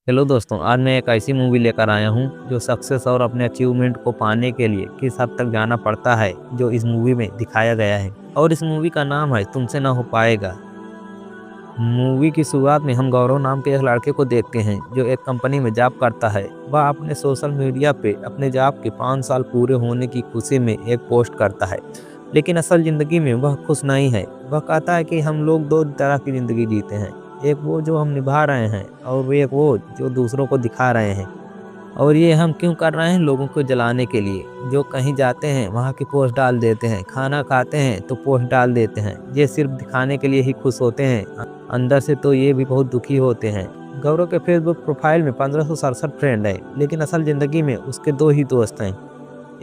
Hello दोस्तों, आज मैं एक ऐसी मूवी लेकर आया हूँ जो सक्सेस और अपने अचीवमेंट को पाने के लिए किस हद तक जाना पड़ता है, जो इस मूवी में दिखाया गया है। और इस मूवी का नाम है तुमसे ना हो पाएगा। मूवी की शुरुआत में हम गौरव नाम के एक लड़के को देखते हैं जो एक कंपनी में जॉब करता है। वह अपने सोशल मीडिया पे अपने जॉब के 5 साल पूरे होने की खुशी में एक पोस्ट करता है, लेकिन असल ज़िंदगी में वह खुश नहीं है। वह कहता है कि हम लोग 2 तरह की ज़िंदगी जीते हैं, एक वो जो हम निभा रहे हैं और एक वो जो दूसरों को दिखा रहे हैं। और ये हम क्यों कर रहे हैं? लोगों को जलाने के लिए। जो कहीं जाते हैं वहाँ की पोस्ट डाल देते हैं, खाना खाते हैं तो पोस्ट डाल देते हैं। ये सिर्फ दिखाने के लिए ही खुश होते हैं, अंदर से तो ये भी बहुत दुखी होते हैं। गौरव के फेसबुक प्रोफाइल में 1567 फ्रेंड है, लेकिन असल ज़िंदगी में उसके 2 ही दोस्त हैं।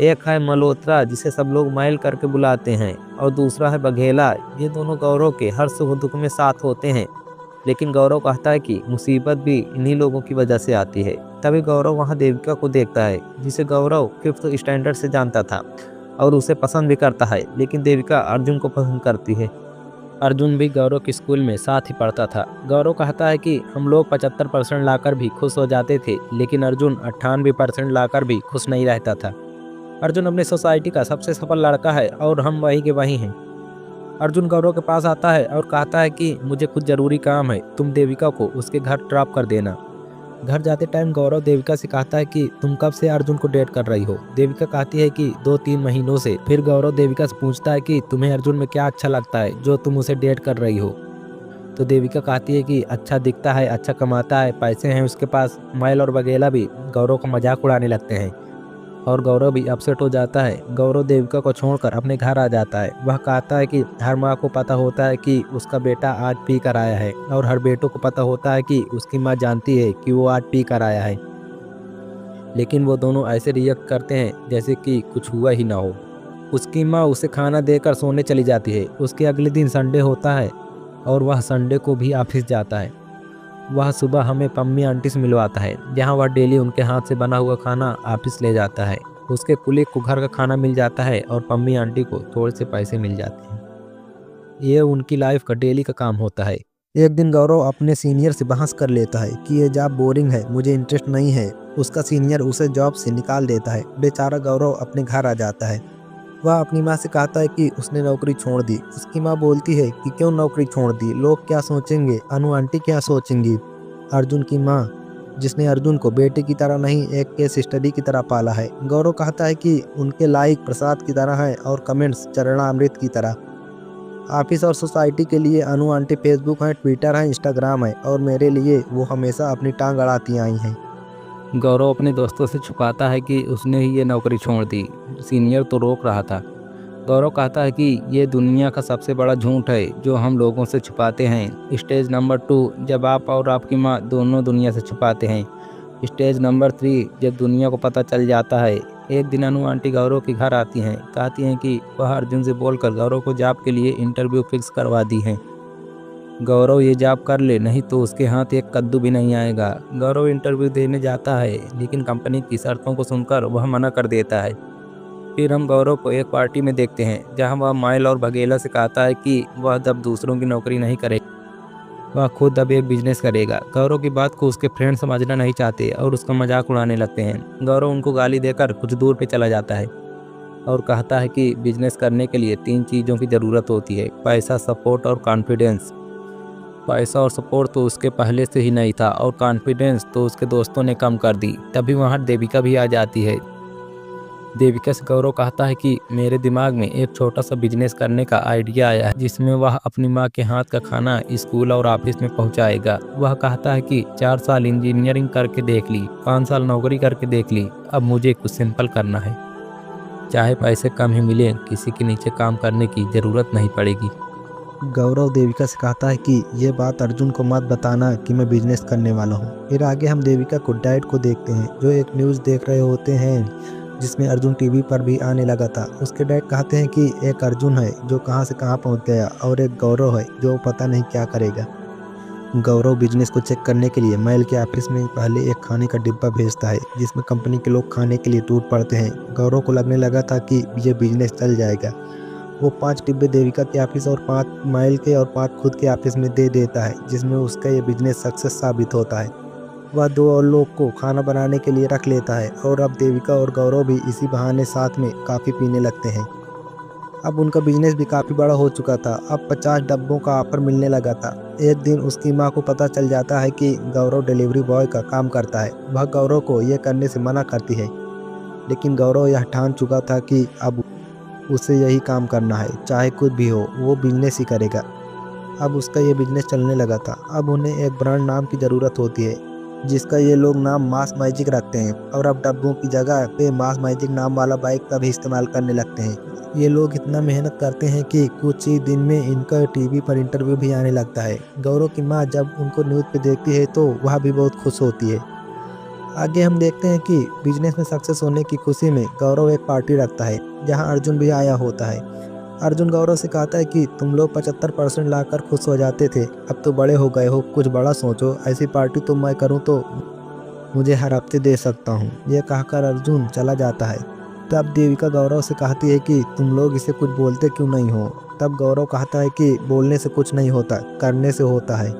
एक है मल्होत्रा, जिसे सब लोग मैल करके बुलाते हैं, और दूसरा है बघेला। ये दोनों गौरव के हर सुख दुख में साथ होते हैं, लेकिन गौरव कहता है कि मुसीबत भी इन्हीं लोगों की वजह से आती है। तभी गौरव वहाँ देविका को देखता है, जिसे गौरव 5th स्टैंडर्ड से जानता था और उसे पसंद भी करता है, लेकिन देविका अर्जुन को पसंद करती है। अर्जुन भी गौरव के स्कूल में साथ ही पढ़ता था। गौरव कहता है कि हम लोग 75% लाकर भी खुश हो जाते थे, लेकिन अर्जुन 98% लाकर भी खुश नहीं रहता था। अर्जुन अपनी सोसाइटी का सबसे सफल लड़का है और हम वही के वही हैं। अर्जुन गौरव के पास आता है और कहता है कि मुझे कुछ ज़रूरी काम है, तुम देविका को उसके घर ड्रॉप कर देना। घर जाते टाइम गौरव देविका से कहता है कि तुम कब से अर्जुन को डेट कर रही हो? देविका कहती है कि 2-3 महीनों से। फिर गौरव देविका से पूछता है कि तुम्हें अर्जुन में क्या अच्छा लगता है जो तुम उसे डेट कर रही हो? तो देविका कहती है कि अच्छा दिखता है, अच्छा कमाता है, पैसे हैं उसके पास। मैल और बघेला भी गौरव का मजाक उड़ाने लगते हैं और गौरव भी अपसेट हो जाता है। गौरव देविका को छोड़कर अपने घर आ जाता है। वह कहता है कि हर माँ को पता होता है कि उसका बेटा आज पी कर आया है, और हर बेटों को पता होता है कि उसकी माँ जानती है कि वो आज पी कर आया है, लेकिन वो दोनों ऐसे रिएक्ट करते हैं जैसे कि कुछ हुआ ही ना हो। उसकी माँ उसे खाना देकर सोने चली जाती है। उसके अगले दिन संडे होता है और वह संडे को भी ऑफिस जाता है। वह सुबह हमें पम्मी आंटी से मिलवाता है, जहां वह डेली उनके हाथ से बना हुआ खाना ऑफिस ले जाता है। उसके कुलीग को घर का खाना मिल जाता है और पम्मी आंटी को थोड़े से पैसे मिल जाते हैं। ये उनकी लाइफ का डेली का काम होता है। एक दिन गौरव अपने सीनियर से बहस कर लेता है कि ये जॉब बोरिंग है, मुझे इंटरेस्ट नहीं है। उसका सीनियर उसे जॉब से निकाल देता है। बेचारा गौरव अपने घर आ जाता है। वह अपनी माँ से कहता है कि उसने नौकरी छोड़ दी। उसकी माँ बोलती है कि क्यों नौकरी छोड़ दी, लोग क्या सोचेंगे, अनु आंटी क्या सोचेंगी। अर्जुन की माँ, जिसने अर्जुन को बेटे की तरह नहीं एक केस स्टडी की तरह पाला है। गौरव कहता है कि उनके लाइक प्रसाद की तरह है और कमेंट्स चरणामृत की तरह। ऑफिस और सोसाइटी के लिए अनु आंटी फेसबुक है, ट्विटर है, इंस्टाग्राम है, और मेरे लिए वो हमेशा अपनी टांग अड़ाती आई हैं। गौरव अपने दोस्तों से छुपाता है कि उसने ही ये नौकरी छोड़ दी, सीनियर तो रोक रहा था। गौरव कहता है कि ये दुनिया का सबसे बड़ा झूठ है जो हम लोगों से छुपाते हैं। स्टेज नंबर 2, जब आप और आपकी माँ दोनों दुनिया से छुपाते हैं। स्टेज नंबर 3, जब दुनिया को पता चल जाता है। एक दिन अनु आंटी गौरव के घर आती हैं, कहती हैं कि वह अर्जुन से बोलकर गौरव को जॉब के लिए इंटरव्यू फिक्स करवा दी हैं। गौरव ये जॉब कर ले, नहीं तो उसके हाथ एक कद्दू भी नहीं आएगा। गौरव इंटरव्यू देने जाता है, लेकिन कंपनी की शर्तों को सुनकर वह मना कर देता है। फिर हम गौरव को एक पार्टी में देखते हैं, जहां वह माइल और बघेला से कहता है कि वह अब दूसरों की नौकरी नहीं करेगा, वह खुद अब एक बिजनेस करेगा। गौरव की बात को उसके फ्रेंड समझना नहीं चाहते और उसका मजाक उड़ाने लगते हैं। गौरव उनको गाली देकर कुछ दूर पे चला जाता है और कहता है कि बिजनेस करने के लिए 3 चीज़ों की ज़रूरत होती है, पैसा, सपोर्ट और कॉन्फिडेंस। पैसा और सपोर्ट तो उसके पहले से ही नहीं था, और कॉन्फिडेंस तो उसके दोस्तों ने कम कर दी। तभी वहाँ देविका भी आ जाती है। देविका से गौरव कहता है कि मेरे दिमाग में एक छोटा सा बिजनेस करने का आइडिया आया है, जिसमें वह अपनी माँ के हाथ का खाना स्कूल और ऑफिस में पहुँचाएगा। वह कहता है कि 4 साल इंजीनियरिंग करके देख ली, 5 साल नौकरी करके देख ली, अब मुझे कुछ सिंपल करना है। चाहे पैसे कम ही मिले, किसी के नीचे काम करने की ज़रूरत नहीं पड़ेगी। गौरव देविका से कहता है कि ये बात अर्जुन को मत बताना कि मैं बिजनेस करने वाला हूँ। फिर आगे हम देविका को डैड को देखते हैं, जो एक न्यूज़ देख रहे होते हैं जिसमें अर्जुन टीवी पर भी आने लगा था। उसके डैड कहते हैं कि एक अर्जुन है जो कहाँ से कहाँ पहुँच गया, और एक गौरव है जो पता नहीं क्या करेगा। गौरव बिजनेस को चेक करने के लिए मैल के ऑफिस में पहले एक खाने का डिब्बा भेजता है, जिसमें कंपनी के लोग खाने के लिए टूट पड़ते हैं। गौरव को लगने लगा था कि ये बिजनेस चल जाएगा। वो 5 डिब्बे देविका के ऑफिस और 5 माइल के और 5 खुद के ऑफिस में दे देता है, जिसमें उसका ये बिजनेस सक्सेस साबित होता है। वह 2 और लोग को खाना बनाने के लिए रख लेता है और अब देविका और गौरव भी इसी बहाने साथ में काफ़ी पीने लगते हैं। अब उनका बिजनेस भी काफ़ी बड़ा हो चुका था। अब 50 डब्बों का ऑफर मिलने लगा था। एक दिन उसकी माँ को पता चल जाता है कि गौरव डिलीवरी बॉय का काम करता है। वह गौरव को यह करने से मना करती है, लेकिन गौरव यह ठान चुका था कि अब उसे यही काम करना है, चाहे कुछ भी हो, वो बिजनेस ही करेगा। अब उसका ये बिजनेस चलने लगा था। अब उन्हें एक ब्रांड नाम की ज़रूरत होती है, जिसका ये लोग नाम मास मैजिक रखते हैं और अब डब्बों की जगह पे मास मैजिक नाम वाला बाइक का भी इस्तेमाल करने लगते हैं। ये लोग इतना मेहनत करते हैं कि कुछ ही दिन में इनका टीवी पर इंटरव्यू भी आने लगता है। गौरव की माँ जब उनको न्यूज़ पे देखती है तो वह भी बहुत खुश होती है। आगे हम देखते हैं कि बिजनेस में सक्सेस होने की खुशी में गौरव एक पार्टी रखता है, जहां अर्जुन भी आया होता है। अर्जुन गौरव से कहता है कि तुम लोग 75% लाकर खुश हो जाते थे, अब तो बड़े हो गए हो, कुछ बड़ा सोचो। ऐसी पार्टी तो मैं करूं तो मुझे हर हफ्ते दे सकता हूं। यह कहकर अर्जुन चला जाता है। तब देविका गौरव से कहती है कि तुम लोग इसे कुछ बोलते क्यों नहीं हो। तब गौरव कहता है कि बोलने से कुछ नहीं होता, करने से होता है।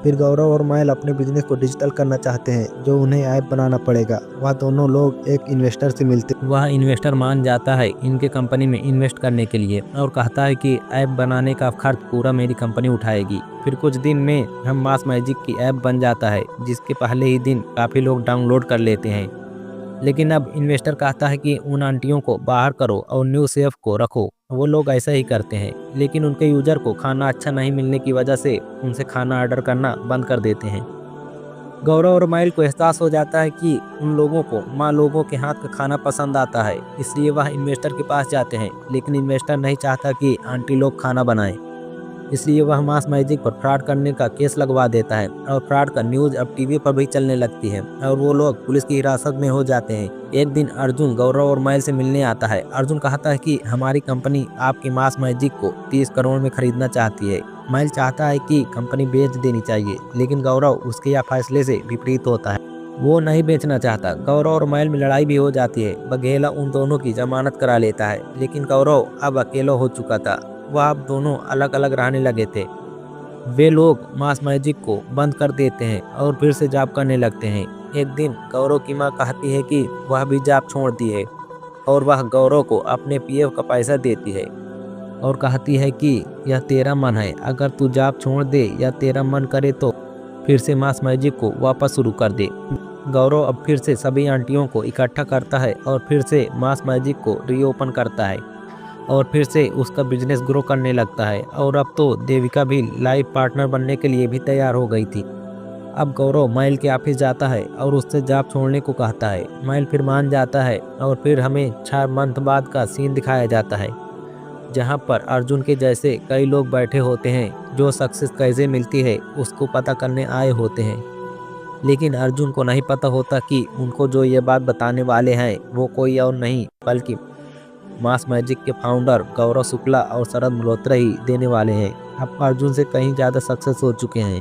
फिर गौरव और मायल अपने बिजनेस को डिजिटल करना चाहते हैं, जो उन्हें ऐप बनाना पड़ेगा। वह दोनों लोग एक इन्वेस्टर से मिलते। वह इन्वेस्टर मान जाता है इनके कंपनी में इन्वेस्ट करने के लिए और कहता है कि ऐप बनाने का खर्च पूरा मेरी कंपनी उठाएगी। फिर कुछ दिन में हम मास मैजिक की ऐप बन जाता है, जिसके पहले ही दिन काफ़ी लोग डाउनलोड कर लेते हैं। लेकिन अब इन्वेस्टर कहता है कि उन आंटियों को बाहर करो और न्यू शेफ को रखो। वो लोग ऐसा ही करते हैं, लेकिन उनके यूजर को खाना अच्छा नहीं मिलने की वजह से उनसे खाना ऑर्डर करना बंद कर देते हैं। गौरव और माइल को एहसास हो जाता है कि उन लोगों को माँ लोगों के हाथ का खाना पसंद आता है, इसलिए वह इन्वेस्टर के पास जाते हैं। लेकिन इन्वेस्टर नहीं चाहता कि आंटी लोग खाना बनाएं, इसलिए वह मास मैजिक पर फ्रॉड करने का केस लगवा देता है और फ्रॉड का न्यूज़ अब टीवी पर भी चलने लगती है और वो लोग पुलिस की हिरासत में हो जाते हैं। एक दिन अर्जुन गौरव और माइल से मिलने आता है। अर्जुन कहता है कि हमारी कंपनी आपकी मास मैजिक को 30 करोड़ में खरीदना चाहती है। माइल चाहता है कि कंपनी बेच देनी चाहिए, लेकिन गौरव उसके यह फैसले से विपरीत होता है। वो नहीं बेचना चाहता। गौरव और माइल में लड़ाई भी हो जाती है। बघेला उन दोनों की जमानत करा लेता है, लेकिन गौरव अब अकेला हो चुका था। वह अब दोनों अलग अलग रहने लगे थे। वे लोग मास मैजिक को बंद कर देते हैं और फिर से जॉब करने लगते हैं। एक दिन गौरव की माँ कहती है कि वह भी जॉब छोड़ दी है और वह गौरव को अपने पीएफ का पैसा देती है और कहती है कि यह तेरा मन है, अगर तू जॉब छोड़ दे या तेरा मन करे तो फिर से मास मैजिक को वापस शुरू कर दे। गौरव अब फिर से सभी आंटियों को इकट्ठा करता है और फिर से मास मैजिक को रीओपन करता है और फिर से उसका बिजनेस ग्रो करने लगता है। और अब तो देविका भी लाइफ पार्टनर बनने के लिए भी तैयार हो गई थी। अब गौरव माइल के ऑफिस जाता है और उससे जॉब छोड़ने को कहता है। माइल फिर मान जाता है और फिर हमें 6 मंथ बाद का सीन दिखाया जाता है, जहां पर अर्जुन के जैसे कई लोग बैठे होते हैं जो सक्सेस कैसे मिलती है उसको पता करने आए होते हैं। लेकिन अर्जुन को नहीं पता होता कि उनको जो ये बात बताने वाले हैं वो कोई और नहीं बल्कि मास मैजिक के फाउंडर गौरव शुक्ला और शरद मल्होत्रा ही देने वाले हैं। अब अर्जुन से कहीं ज़्यादा सक्सेस हो चुके हैं।